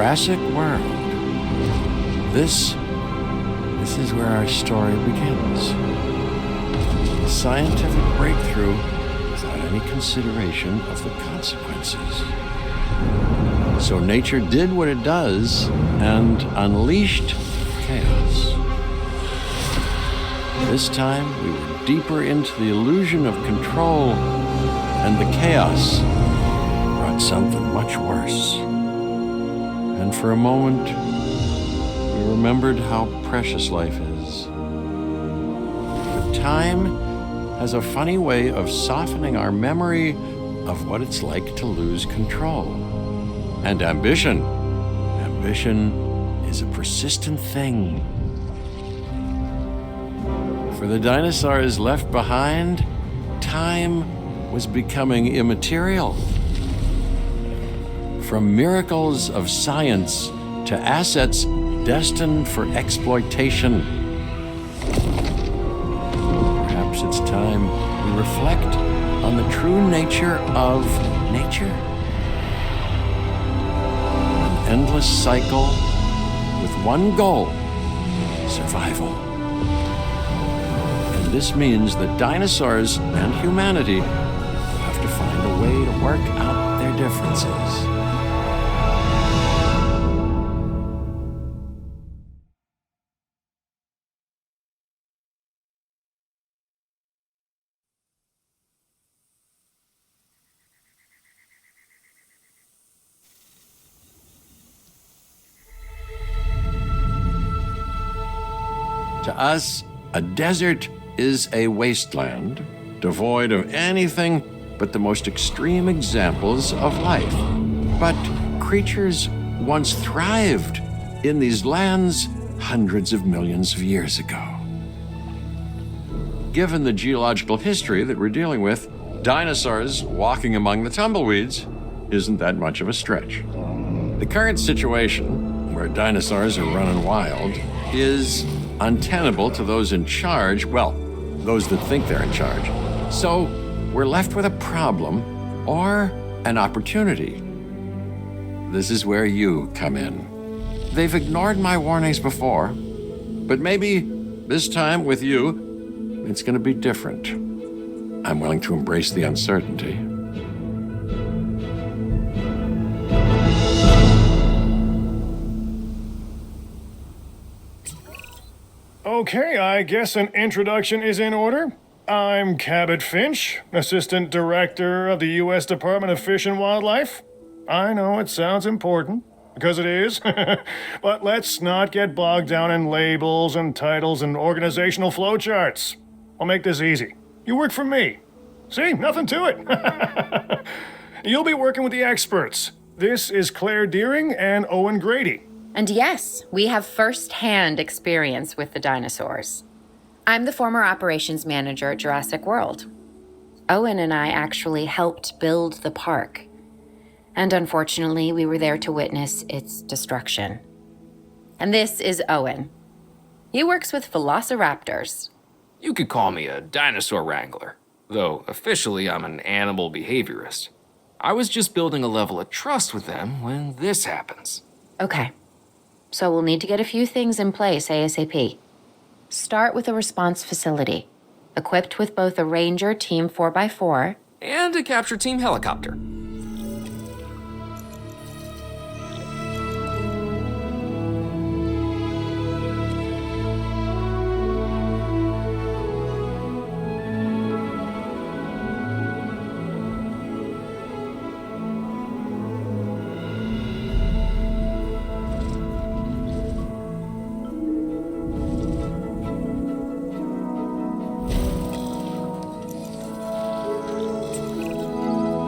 Jurassic World. This is where our story begins. A scientific breakthrough without any consideration of the consequences. So nature did what it does and unleashed chaos. This time, we were deeper into the illusion of control, and the chaos brought something much worse. And for a moment, we remembered how precious life is. But time has a funny way of softening our memory of what it's like to lose control. And ambition is a persistent thing. For the dinosaurs left behind, time was becoming immaterial. From miracles of science to assets destined for exploitation. Perhaps it's time we reflect on the true nature of nature. An endless cycle with one goal: survival. And this means that dinosaurs and humanity will have to find a way to work out their differences. To us, a desert is a wasteland, devoid of anything but the most extreme examples of life. But creatures once thrived in these lands hundreds of millions of years ago. Given the geological history that we're dealing with, dinosaurs walking among the tumbleweeds isn't that much of a stretch. The current situation, where dinosaurs are running wild, is untenable to those in charge, well, those that think they're in charge. So we're left with a problem or an opportunity. This is where you come in. They've ignored my warnings before, but maybe this time with you, it's going to be different. I'm willing to embrace the uncertainty. Okay, I guess an introduction is in order. I'm Cabot Finch, Assistant Director of the U.S. Department of Fish and Wildlife. I know it sounds important, because it is, but let's not get bogged down in labels and titles and organizational flowcharts. I'll make this easy. You work for me. See, nothing to it. You'll be working with the experts. This is Claire Deering and Owen Grady. And yes, we have first-hand experience with the dinosaurs. I'm the former operations manager at Jurassic World. Owen and I actually helped build the park. And unfortunately, we were there to witness its destruction. And this is Owen. He works with velociraptors. You could call me a dinosaur wrangler, though officially I'm an animal behaviorist. I was just building a level of trust with them when this happens. Okay. So we'll need to get a few things in place ASAP. Start with a response facility, equipped with both a Ranger Team 4x4 and a capture team helicopter.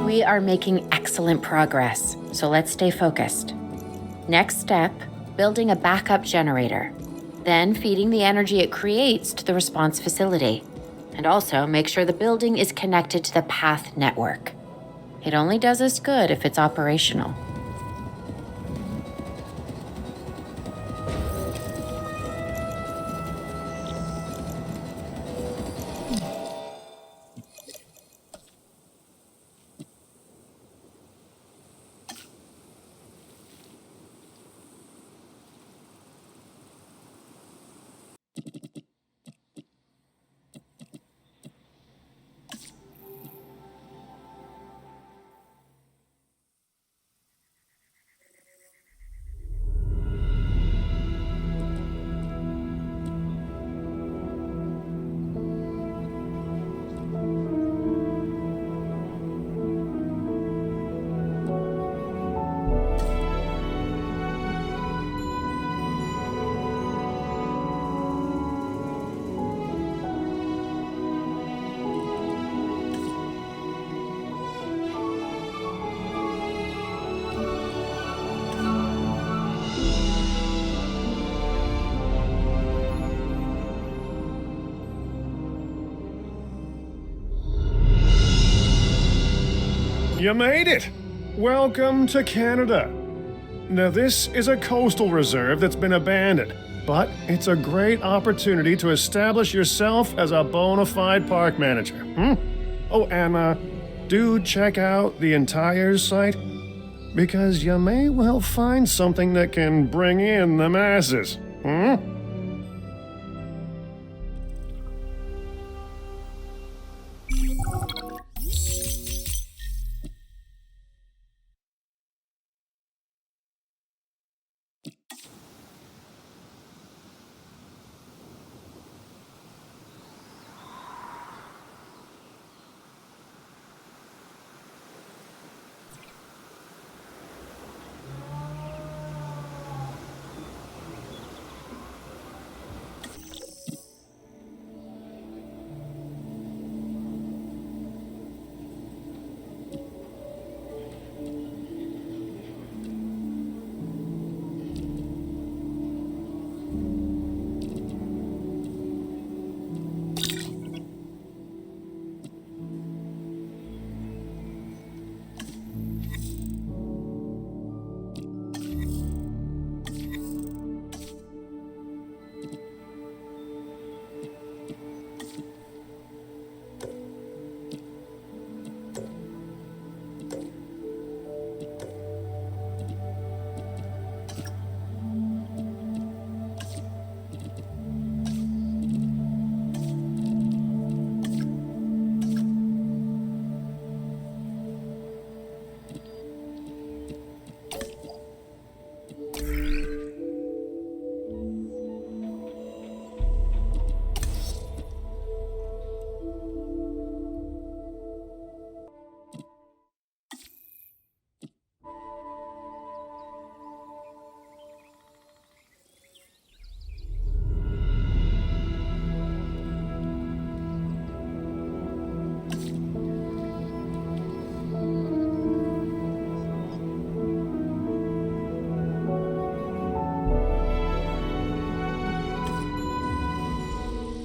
We are making excellent progress, so let's stay focused. Next step, building a backup generator. Then feeding the energy it creates to the response facility. And also make sure the building is connected to the path network. It only does us good if it's operational. You made it! Welcome to Canada. Now, this is a coastal reserve that's been abandoned, but it's a great opportunity to establish yourself as a bona fide park manager. Oh, and do check out the entire site, because you may well find something that can bring in the masses.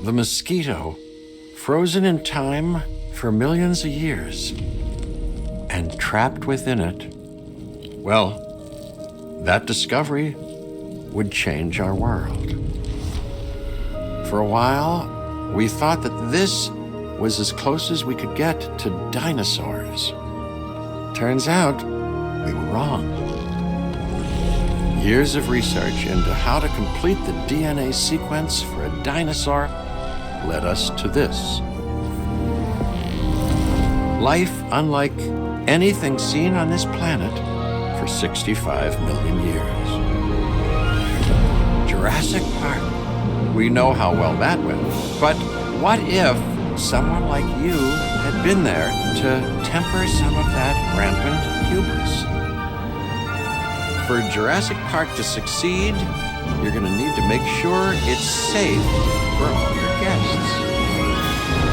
The mosquito, frozen in time for millions of years, and trapped within it. Well, that discovery would change our world. For a while, we thought that this was as close as we could get to dinosaurs. Turns out, we were wrong. Years of research into how to complete the DNA sequence for a dinosaur led us to this. Life unlike anything seen on this planet for 65 million years. Jurassic Park. We know how well that went. But what if someone like you had been there to temper some of that rampant hubris? For Jurassic Park to succeed, you're going to need to make sure it's safe for all your guests.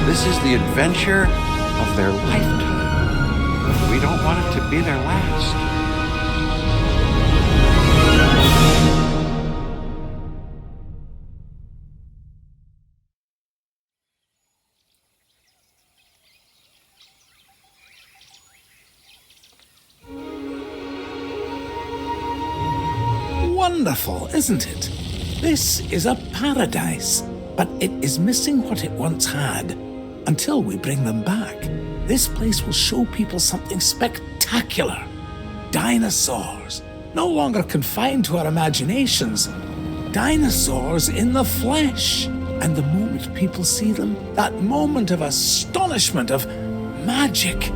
This is the adventure of their lifetime. We don't want it to be their last. Wonderful, isn't it? This is a paradise, but it is missing what it once had. Until we bring them back, this place will show people something spectacular. Dinosaurs, no longer confined to our imaginations. Dinosaurs in the flesh. And the moment people see them, that moment of astonishment, of magic,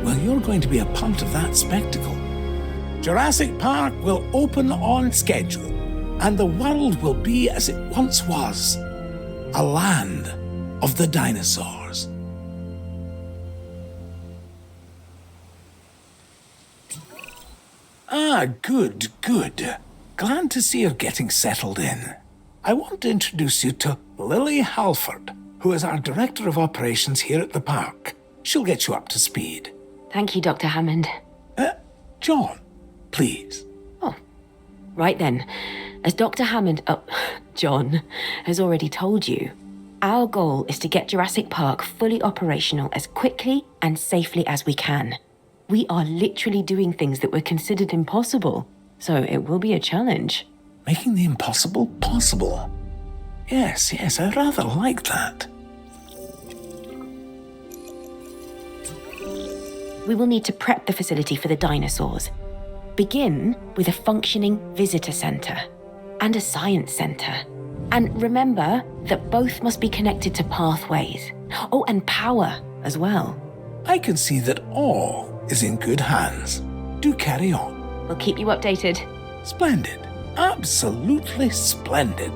well, you're going to be a part of that spectacle. Jurassic Park will open on schedule, and the world will be as it once was, a land of the dinosaurs. Ah, good. Glad to see you're getting settled in. I want to introduce you to Lily Halford, who is our Director of Operations here at the park. She'll get you up to speed. Thank you, Dr. Hammond. John, please. Oh, right then. As Dr. Hammond, John, has already told you, our goal is to get Jurassic Park fully operational as quickly and safely as we can. We are literally doing things that were considered impossible, so it will be a challenge. Making the impossible possible. Yes, I rather like that. We will need to prep the facility for the dinosaurs. Begin with a functioning visitor center and a science center. And remember that both must be connected to pathways. Oh, and power as well. I can see that all is in good hands. Do carry on. We'll keep you updated. Splendid. Absolutely splendid.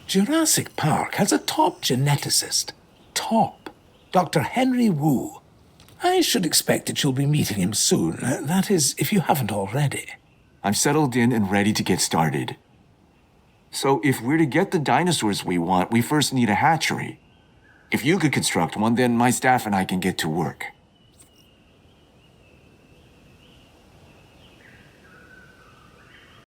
Jurassic Park has a top geneticist. Top. Dr. Henry Wu. I should expect that you'll be meeting him soon. That is, if you haven't already. I'm settled in and ready to get started. So if we're to get the dinosaurs we want, we first need a hatchery. If you could construct one, then my staff and I can get to work.